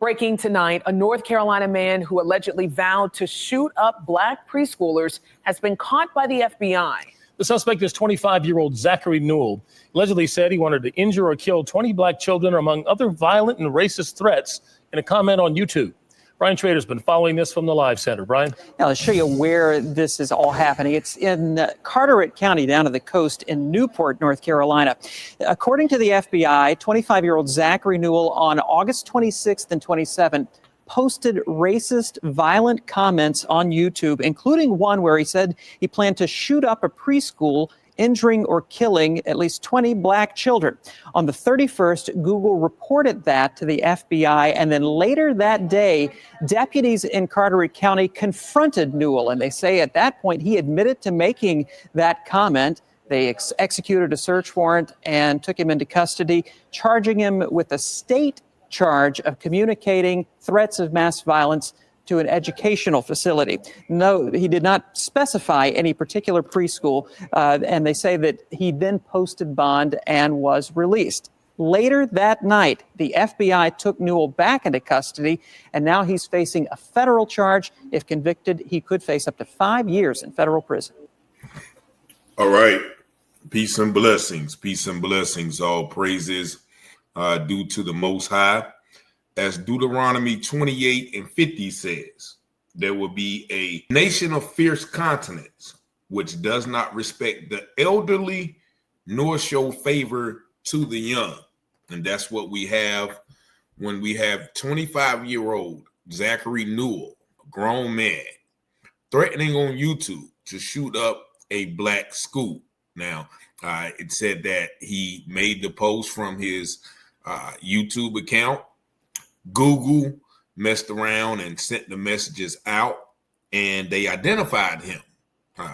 Breaking tonight, a North Carolina man who allegedly vowed to shoot up black preschoolers has been caught by the FBI. The suspect is 25-year-old Zachary Newell. Allegedly said he wanted to injure or kill 20 black children, among other violent and racist threats, in a comment on YouTube. Brian Trader's been following this from the Live Center. Brian? Now, I'll show you where this is all happening. It's in Carteret County, down to the coast in Newport, North Carolina. According to the FBI, 25-year-old Zachary Newell on August 26th and 27th posted racist, violent comments on YouTube, including one where he said he planned to shoot up a preschool, injuring or killing at least 20 black children. On the 31st, Google reported that to the FBI, and then later that day, deputies in Carteret County confronted Newell, and they say at that point he admitted to making that comment. They executed a search warrant and took him into custody, charging him with a state charge of communicating threats of mass violence to an educational facility. No, he did not specify any particular preschool, and they say that he then posted bond and was released. Later that night, the FBI took Newell back into custody, and now he's facing a federal charge. If convicted, he could face up to 5 years in federal prison. All right. Peace and blessings. Peace and blessings. All praises due to the Most High. As Deuteronomy 28:50 says, there will be a nation of fierce countenance, which does not respect the elderly nor show favor to the young. And that's what we have when we have 25-year-old Zachary Newell, a grown man, threatening on YouTube to shoot up a black school. Now, it said that he made the post from his YouTube account. Google messed around and sent the messages out, and they identified him.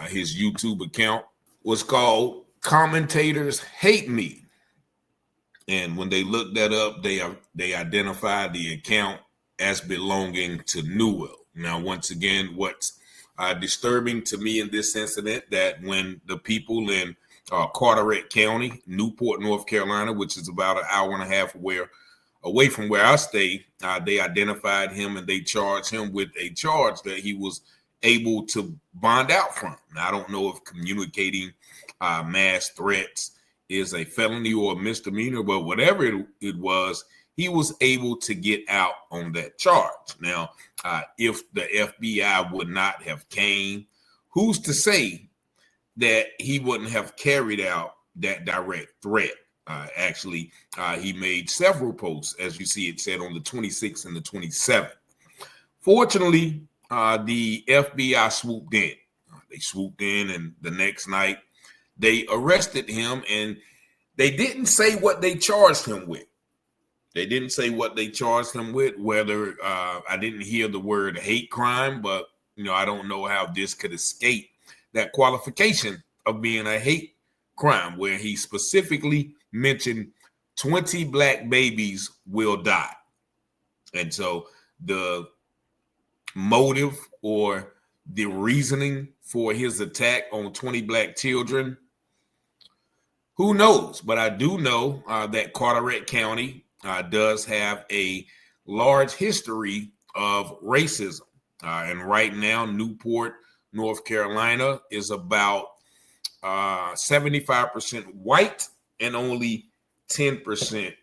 His YouTube account was called Commentators Hate Me. And when they looked that up, they identified the account as belonging to Newell. Now, once again, what's disturbing to me in this incident, that when the people in Carteret County, Newport, North Carolina, which is about an hour and a half away from where I stay, they identified him and they charged him with a charge that he was able to bond out from. Now, I don't know if communicating mass threats is a felony or a misdemeanor, but whatever it was, he was able to get out on that charge. Now, if the FBI would not have came, who's to say that he wouldn't have carried out that direct threat? Actually, he made several posts, as you see it said, on the 26th and the 27th. Fortunately, the FBI swooped in. They swooped in, and the next night they arrested him, and they didn't say what they charged him with. They didn't say what they charged him with, whether I didn't hear the word hate crime, but I don't know how this could escape that qualification of being a hate crime, where he specifically mentioned 20 black babies will die. And so the motive or the reasoning for his attack on 20 black children, who knows? But I do know that Carteret County does have a large history of racism. And right now, Newport, North Carolina is about 75% white and only 10%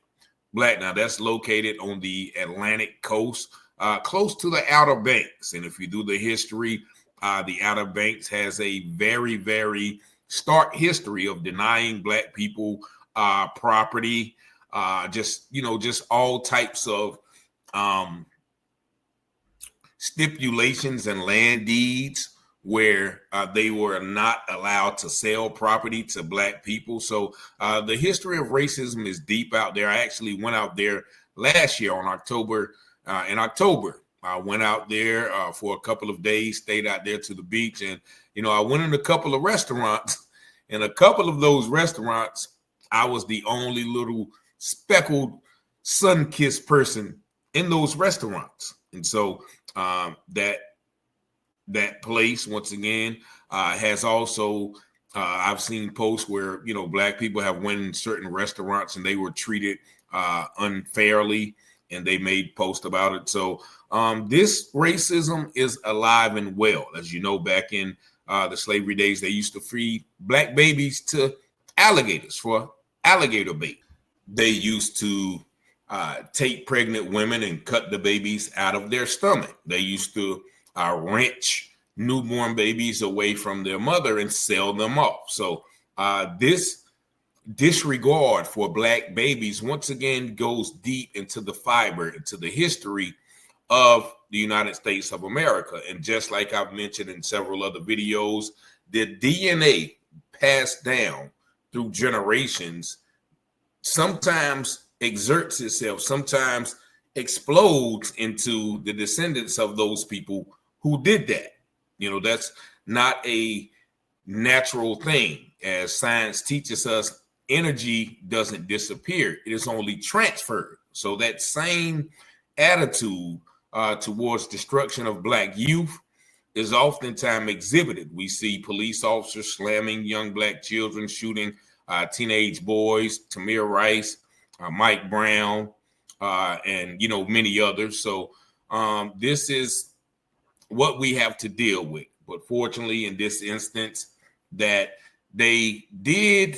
black. Now, that's located on the Atlantic coast, close to the Outer Banks. And if you do the history, the Outer Banks has a very, very stark history of denying black people property, just all types of stipulations and land deeds where they were not allowed to sell property to black people. So the history of racism is deep out there. I actually went out there last year in October. I went out there for a couple of days, stayed out there to the beach. And, I went in a couple of restaurants. In a couple of those restaurants, I was the only little speckled sun-kissed person in those restaurants. And so that place, once again, has also, I've seen posts where, black people have went in certain restaurants and they were treated unfairly. and they made posts about it. So this racism is alive and well. As you know, back in the slavery days, they used to feed black babies to alligators for alligator bait. They used to take pregnant women and cut the babies out of their stomach. They used to wrench newborn babies away from their mother and sell them off. So this disregard for black babies once again goes deep into the fiber, into the history of the United States of America. And just like I've mentioned in several other videos, the DNA passed down through generations sometimes exerts itself, sometimes explodes into the descendants of those people who did that. You know, that's not a natural thing. As science teaches us, energy doesn't disappear. It is only transferred. So that same attitude towards destruction of black youth is oftentimes exhibited. We see police officers slamming young black children, shooting teenage boys, Tamir Rice, Mike Brown, and, you know, many others. So this is what we have to deal with. But fortunately, in this instance, that they did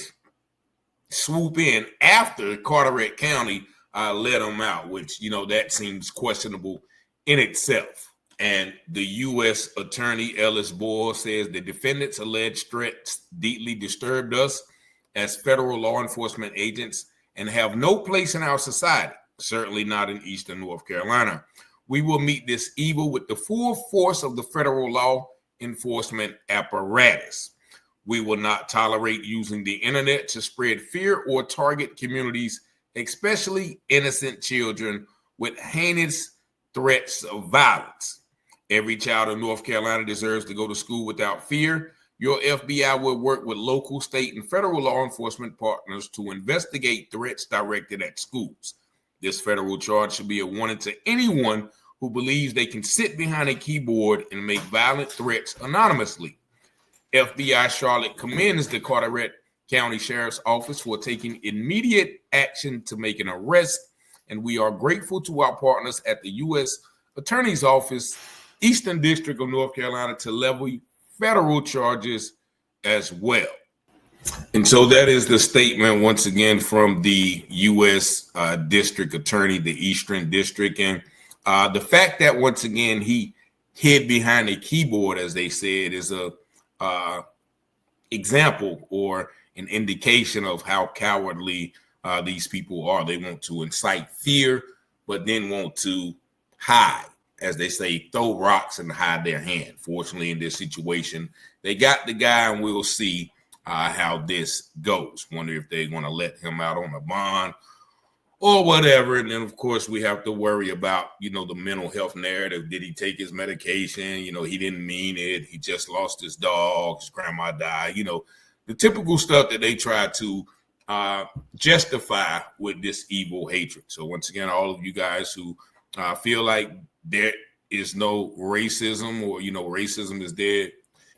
swoop in after Carteret County let them out, which, you know, that seems questionable in itself. And the U.S. Attorney Ellis Boyle says the defendants' alleged threats deeply disturbed us as federal law enforcement agents and have no place in our society, certainly not in Eastern North Carolina. We will meet this evil with the full force of the federal law enforcement apparatus. We will not tolerate using the internet to spread fear or target communities, especially innocent children, with heinous threats of violence. Every child in North Carolina deserves to go to school without fear. Your FBI will work with local, state, and federal law enforcement partners to investigate threats directed at schools. This federal charge should be a warning to anyone who believes they can sit behind a keyboard and make violent threats anonymously. FBI Charlotte commends the Carteret County Sheriff's Office for taking immediate action to make an arrest, and we are grateful to our partners at the U.S. Attorney's Office, Eastern District of North Carolina, to levy federal charges as well. And so that is the statement once again from the U.S. District Attorney, the Eastern District. And the fact that once again he hid behind a keyboard, as they said, is a example or an indication of how cowardly these people are. They want to incite fear, but then want to hide, as they say, throw rocks and hide their hand. Fortunately, in this situation, they got the guy, and we'll see how this goes. Wonder if they're going to let him out on a bond or whatever. And then, of course, we have to worry about, you know, the mental health narrative. Did he take his medication? You know, he didn't mean it. He just lost his dog. His grandma died. You know, the typical stuff that they try to justify with this evil hatred. So once again, all of you guys who feel like there is no racism, or, you know, racism is dead,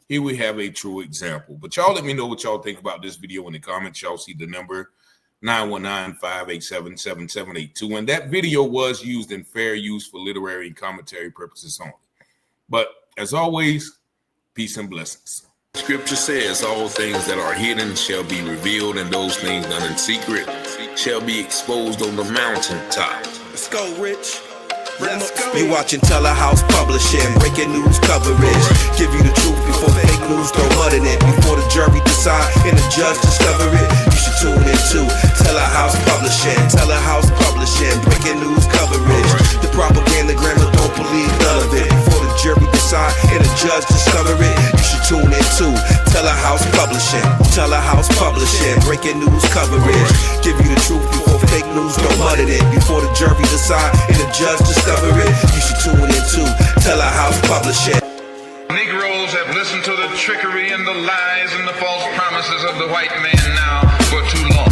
here we have a true example. But y'all let me know what y'all think about this video in the comments. Y'all see the number 919-587-7782. And that video was used in fair use for literary and commentary purposes only. But as always, peace and blessings. Scripture says all things that are hidden shall be revealed, and those things done in secret shall be exposed on the mountaintop. Let's go, Rich. You watching Telehouse Publishing, breaking news coverage. Give you the truth before fake news throw mud in it. Before the jury decide and the judge discover it, you should tune in to Telehouse Publishing. Telehouse Publishing, breaking news coverage. The propaganda grammar, don't believe none of it. Before the jury decide and the judge discover it, you should tune in to Telehouse Publishing. Telehouse Publishing, breaking news coverage. Give you the truth before fake news throw mud in it. Before the jury decide and the judge discover it, you should tune in to Telehouse Publishing. Negroes have listened to the trickery and the lies and the false promises of the white man now for too long.